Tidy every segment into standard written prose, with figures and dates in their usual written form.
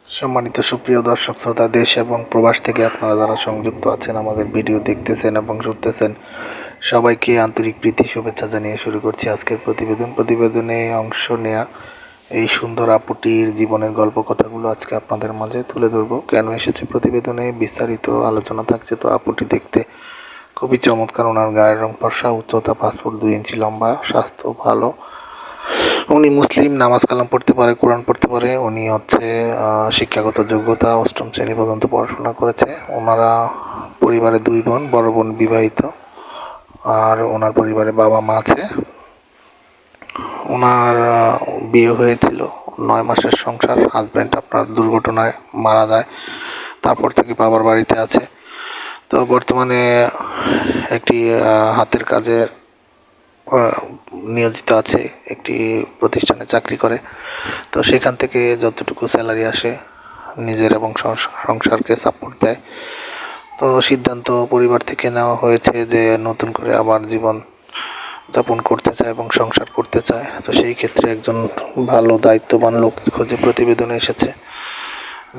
সম্মানিত সুপ্রিয় দর্শক শ্রোতা, দেশ এবং প্রবাস থেকে আপনারা যারা সংযুক্ত আছেন, আমাদের ভিডিও দেখতেছেন এবং শুনতেছেন, সবাইকে আন্তরিক প্রীতি শুভেচ্ছা জানিয়ে শুরু করছি আজকের প্রতিবেদনে অংশ নেয়া এই সুন্দর আপুটির জীবনের গল্প কথাগুলো আজকে আপনাদের মাঝে তুলে ধরবো। কেন এসেছে প্রতিবেদনে বিস্তারিত আলোচনা থাকছে। তো আপুটি দেখতে খুবই চমৎকার, ওনার গায়ের রং ফর্সা, উচ্চতা 5 ফুট 2 ইঞ্চি লম্বা, স্বাস্থ্য ভালো। উনি মুসলিম, নামাজ কালাম পড়তে পারে, কোরআন পড়তে পারে। উনি শিক্ষাগত যোগ্যতা 8ম শ্রেণী পর্যন্ত পড়াশোনা করেছে। ওনারা পরিবারে 2 বোন, বড় বোন বিবাহিত, আর ওনার পরিবারে বাবা মা আছে। ওনার বিয়ে হয়েছিল, 9 মাসের সংসার। হাজব্যান্ড আপনার দুর্ঘটনায় মারা যায়, তারপর থেকে বাবার বাড়িতে আছে। তো বর্তমানে একটি হাতের কাজের নিয়োজিত আছে, একটি প্রতিষ্ঠানে চাকরি করে। তো সেখান থেকে যতটুকু স্যালারি আসে নিজের এবং সংসারকে সাপোর্ট দেয়। তো সিদ্ধান্ত পরিবার থেকে নেওয়া হয়েছে যে নতুন করে আবার জীবন যাপন করতে চায় এবং সংসার করতে চায়। তো সেই ক্ষেত্রে একজন ভালো দায়িত্ববান লোক খুঁজে প্রতিবেদনে এসেছে,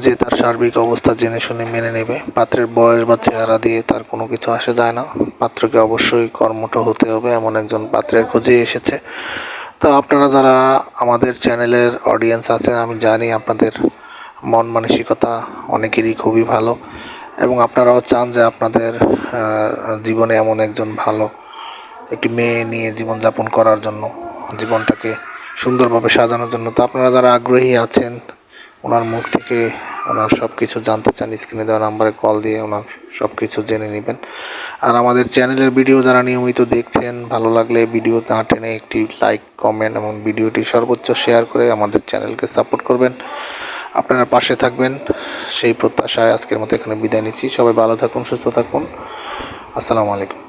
যে তার সার্বিক অবস্থা জেনে শুনে মেনে নেবে। পাত্রের বয়স বা চেহারা দিয়ে তার কোনো কিছু আসে যায় না। পাত্রকে অবশ্যই কর্মঠ হতে হবে, এমন একজন পাত্রের খোঁজে এসেছে। তো আপনারা যারা আমাদের চ্যানেলের অডিয়েন্স আছেন, আমি জানি আপনাদের মন মানসিকতা অনেকেরই খুবই ভালো, এবং আপনারাও চান যে আপনাদের জীবনে এমন একজন ভালো একটি মেয়ে নিয়ে জীবনযাপন করার জন্য, জীবনটাকে সুন্দরভাবে সাজানোর জন্য। তো আপনারা যারা আগ্রহী আছেন, ওনার মুখ থেকে ওনার সব কিছু জানতে চান, স্ক্রিনে দেওয়া নাম্বারে কল দিয়ে ওনার সব কিছু জেনে নেবেন। আর আমাদের চ্যানেলের ভিডিও যারা নিয়মিত দেখছেন, ভালো লাগলে ভিডিও না টেনে একটি লাইক, কমেন্ট এবং ভিডিওটি সর্বোচ্চ শেয়ার করে আমাদের চ্যানেলকে সাপোর্ট করবেন। আপনারা পাশে থাকবেন সেই প্রত্যাশায় আজকের মতো এখানে বিদায় নিচ্ছি। সবাই ভালো থাকুন, সুস্থ থাকুন। আসসালামু আলাইকুম।